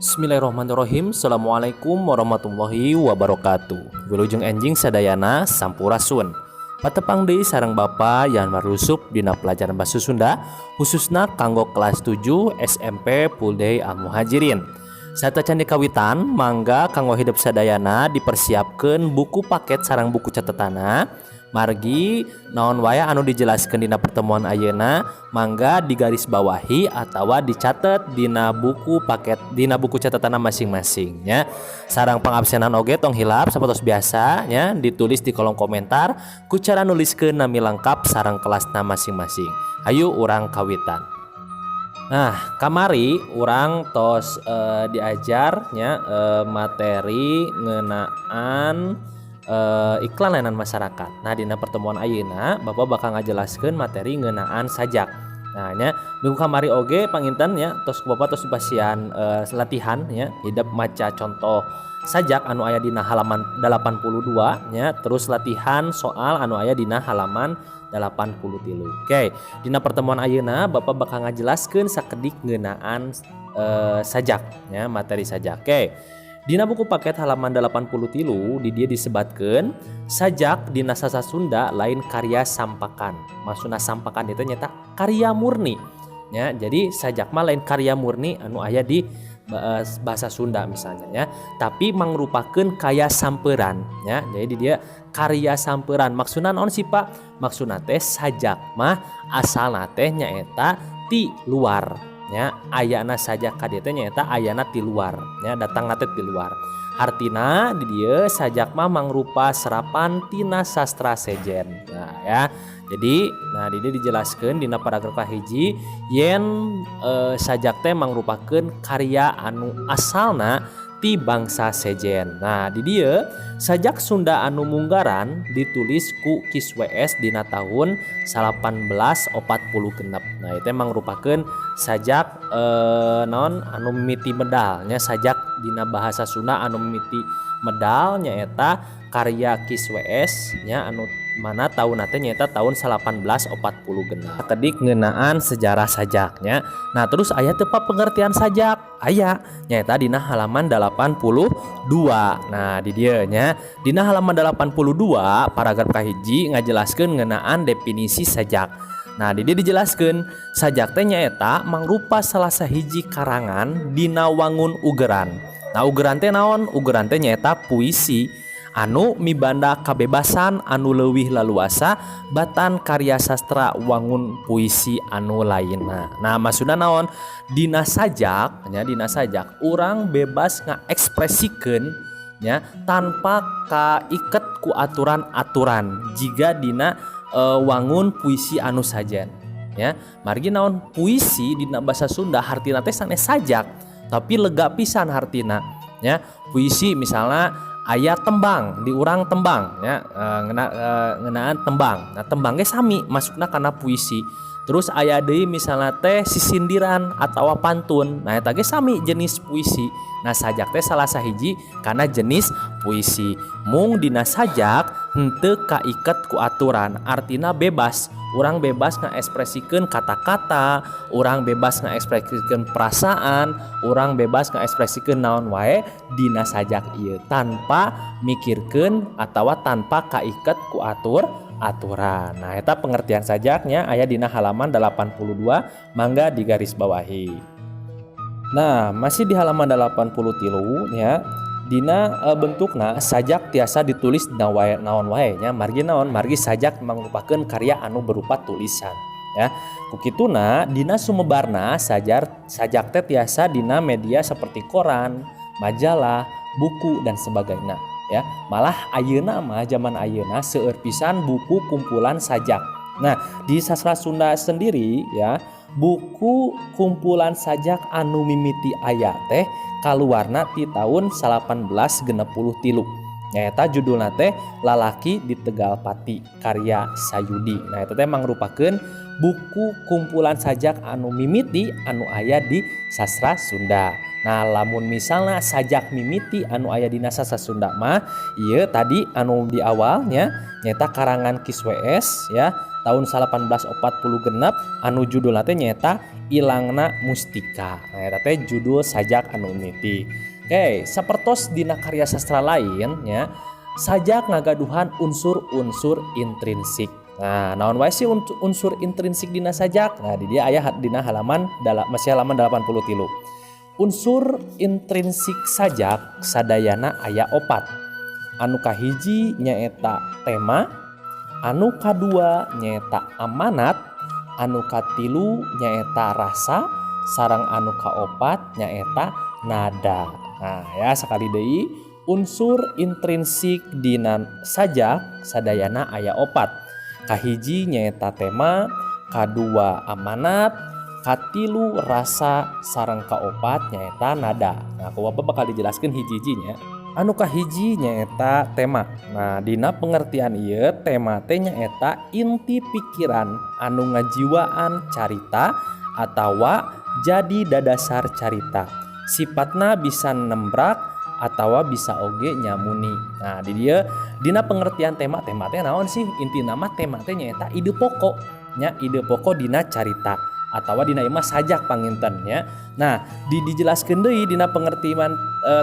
Bismillahirrahmanirrahim. Assalamualaikum warahmatullahi wabarakatuh. Wilujeng enjing sadayana sampurasun. Patepang deui sareng Bapa yang marusup dina pelajaran basa Sunda khususna kanggo kelas 7 SMP Puldeui Al Muhajirin. Satecan dikawitan mangga kanggo hidup sadayana dipersiapkeun buku paket sareng buku catetana. Margi naon wae anu dijelaskeun dina pertemuan ayeuna mangga digaris bawahi atawa dicatet dina buku paket dina buku catatan masing-masing nya. Sarang pangabsenan oge tong hilap sapertos biasa nya ditulis di kolom komentar ku cara nuliskeun nami lengkap sareng kelasna masing-masing. Hayu urang kawitan. Nah, kamari urang tos diajar nya materi ngeunaan iklan layanan masyarakat. Nah, dina pertemuan ayeuna Bapak bakal ngajelaskeun materi ngeunaan sajak. Nah, nya minggu kamari oge panginten nya tos Bapak tos dipasian latihan nya hidup maca contoh sajak anu aya dina halaman 82 nya terus latihan soal anu aya dina halaman 83. Oke, dina pertemuan ayeuna Bapak bakal ngajelaskeun sakedik ngeunaan sajak nya materi sajak. Oke. Dina buku paket halaman 83 di dia disebatkeun sajak dina sasa Sunda lain karya sampakan. Maksudna sampakan itu nyata karya murni. Ya, jadi sajak mah lain karya murni anu aya di bahasa Sunda misalnya ya. Tapi mangrupakeun kaya sampeuran ya. Jadi dia karya sampeuran. Maksudna naon sih Pak? Maksudna teh sajak mah asalna teh nyaeta ti luar. Ya, ayana sajak kadete nyaeta ayana ti luar ya, datang nate ti luar. Artina di dieu sajak mah mangrupa serapan tina sastra sejen. Nah ya, jadi di dieu dijelaskeun dina paragraf kahiji yen sajak teh mangrupakeun karya anu asalna ti bangsa sejen. Nah di dieu sajak Sunda anu munggaran ditulis ku Kiswes dina tahun 1846. Nah itu mangrupakeun sajak naon anu mimiti medal nya sajak dina bahasa Sunda anu mimiti medal nyaeta karya Kiswes nya anu mana tahun teh nyaeta tahun 1846. Kedik ngeunaan sejarah sajaknya. Nah terus aya teu pengertian sajak aya nyaeta dina halaman 82. Nah di dieu nya dina halaman 82 paragraf kahiji ngajelaskeun ngeunaan definisi sajak. Nah di dieu dijelaskeun sajak teh nyaeta mangrupa salah sahiji karangan dina wangun ugeran. Nah ugeran teh naon? Ugeran teh nyaeta puisi anu mibanda kabebasan anu leuwih laluasa batan karya sastra wangun puisi anu lainna. Nah maksudna naon? Dina sajak nya dina sajak urang bebas ngaekspresikeun nya tanpa kaiket ku aturan-aturan jiga dina wangun puisi anu sajen ya. Margi naon puisi dina bahasa Sunda hartina teh sanes sajak tapi lega pisan hartina ya. Puisi misalnya aya tembang di urang tembang ya ngeunaan tembang. Nah tembang ge sami masukna kana puisi. Terus aya deui misalnya teh sisindiran atawa pantun. Nah eta ge sami jenis puisi. Nah sajak teh salah sahiji kana jenis puisi. Mung dina sajak henteu kaiket ku aturan, artina bebas. Urang bebas ngaekspresikeun kata-kata, urang bebas ngaekspresikeun perasaan, urang bebas ngaekspresikeun naon wae dina sajak ieu tanpa mikirkeun atawa tanpa kaiket ku aturan. Nah eta pengertian sajaknya aya dina halaman 82 mangga digaris bawahi. Nah masih di halaman 83 ya. Dina bentukna sajak tiasa ditulis dina wae naon wae nya. Margi naon? Margi sajak mangrupakeun karya anu berupa tulisan ya. Kukituna dina sumebarna sajak teh tiasa dina media seperti koran, majalah, buku dan sebagainya ya. Malah ayeuna mah zaman ayeuna seueur pisan buku kumpulan sajak. Nah, di sastra Sunda sendiri ya, buku kumpulan sajak anu mimiti aya teh kaluarna ti tahun 1863. nyaeta judulna teh Lalaki di Tegal Pati karya Sayudi. Nah eta teh mangrupakeun buku kumpulan sajak anu mimiti anu aya di sastra Sunda. Nah lamun misalnya sajak mimiti anu aya di sastra Sunda mah ieu tadi anu di awalnya nyata karangan Ki Swes ya tahun 1840 genep anu judulna teh nyata Ilangna Mustika. Nah eta teh judul sajak anu mimiti. Oke, sapertos dina karya sastra lain ya sajak ngagaduhan unsur-unsur intrinsik. Nah, naon wae sih unsur intrinsik dina sajak? Nah, di dia aya dina masih halaman 83. Unsur intrinsik sajak sadayana aya 4. Anu kahiji nyaeta tema, anu kadua nyaeta amanat, anu katilu nyaeta rasa, sareng anu kaopat nyaeta nada. Nah, ya sekali deui unsur intrinsik dina sajak sadayana aya 4. Kahiji nyaeta tema, kadua amanat, katilu rasa, sareng kaopat nyaeta nada. Nah, ku Bapak bakal dijelaskeun hiji-hijinya. Anu kahiji nyaeta tema. Nah, dina pengertian ieu tema teh nyaeta inti pikiran anu ngajiwaan carita atawa jadi dadasar carita. Sifatna bisa nembrak atawa bisa oge nyamuni. Nah, di dia dina pengertian tema teh naon sih? Inti nama tema teh nyaeta ide pokok nya, ide pokok dina carita atawa dina imah sajak panginten nya. Nah, dijelaskeun deui dina pengertian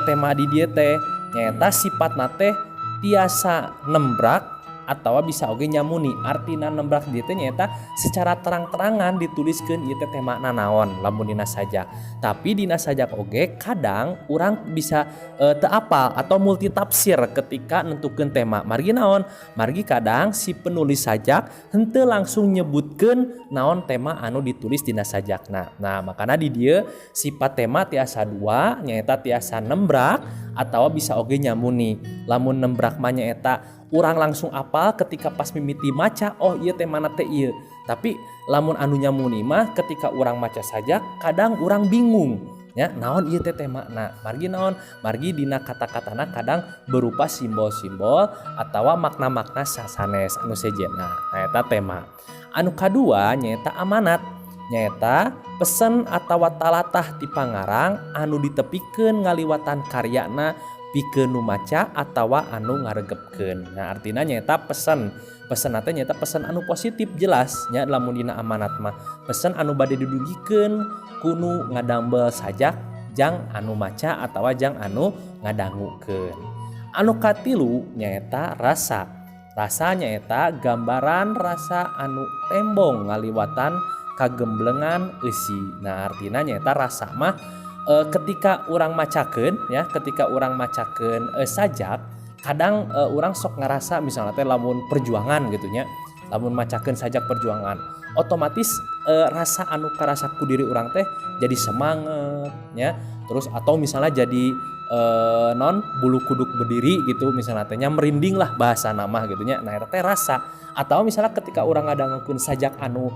tema di dieu teh nyaeta sifatna teh tiasa nembrak atawa bisa oge nyamuni. Artina nembrak dieu teh nyaeta secara terang-terangan dituliskeun ieu teh temana naon lamun dina sajak. Tapi dina sajak oge kadang urang bisa teu apal atau multitafsir ketika nentukeun tema. Margi naon? Margi kadang si penulis sajak henteu langsung nyebutkeun naon tema anu ditulis dina sajakna. Nah, makana di dieu sifat tema tiasa dua nyaeta tiasa nembrak atawa bisa oge nyamuni. Lamun nembrak mah nyaeta urang langsung apal ketika pas mimiti maca, oh iya temana teh ieu. Tapi lamun anu nyamuni mah ketika urang maca sajak kadang urang bingung ya naon ieu teh temana. Margi naon? Margi dina kata-katana kadang berupa simbol-simbol atawa makna-makna sasanes anu sejenna. Nah eta tema. Anu kadua nyaeta amanat. Nyaeta pesen atawa talatah ti pangarang anu ditepikeun ngaliwatan karyana pikeun nu maca atawa anu ngaregepkeun. Nah, artina nyaeta pesen. Pesen teh nyaeta pesen anu positif jelas nya lamun dina amanat mah. Pesen anu bade didugikeun kunu ngadambel sajak jang anu maca atawa jang anu ngadangukeun. Anu katilu nyaeta rasa. Rasa nyaeta gambaran rasa anu tembong ngaliwatan kagemblengan eusi. Nah, artina nyaeta rasa mah ketika urang macakeun ya, ketika urang macakeun sajak kadang urang sok ngarasa misalnya teh lamun perjuangan gitu nya, lamun macakeun sajak perjuangan otomatis rasa anu karasa ku diri urang teh jadi semangat ya, terus atau misalnya jadi non bulu kuduk berdiri gitu misalnya teh nya merinding lah bahasa nama gitu nya. Nah eta teh rasa. Atau misalnya ketika urang ngadangukeun sajak anu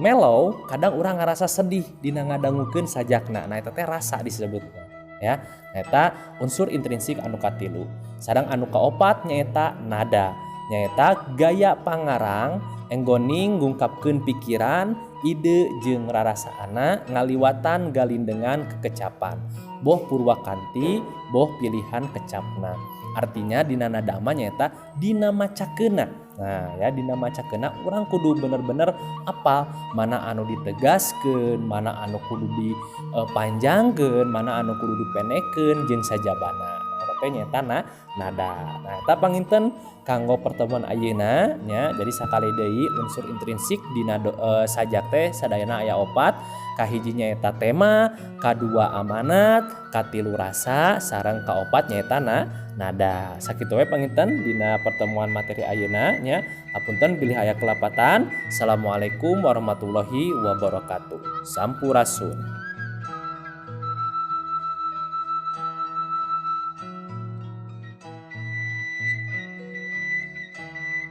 mellow kadang urang ngarasa sedih dina ngadangukeun sajakna. Nah eta teh rasa disebutna ya. Eta unsur intrinsik anu katilu. Sareng anu kaopat nyaeta nada. Nyaeta gaya pangarang enggoning ngungkapkeun pikiran, ide jeung rarasaana ngaliwatan galindengan kekecapan. Boh purwakanti, boh pilihan kecapna. Artinya dina nada mah nyaeta dina macakeuna. Nah ya dina macakeuna urang kudu bener-bener apal mana anu ditegaskeun, mana anu kudu dipanjangkeun, mana anu kudu dipendekeun jeung sajabana. Eta nyaeta nada. Nah eta panginten kanggo pertemuan ayeuna nya. Jadi sakali deui unsur intrinsik dina sajak teh sadayana aya 4. Kahiji nyaeta tema, kadua amanat, katilu rasa, sareng kaopat nyaeta nada. Sakitu we panginten dina pertemuan materi ayeuna nya. Hapunten bilih aya kelapatan. Assalamualaikum warahmatullahi wabarakatuh. Sampurasun.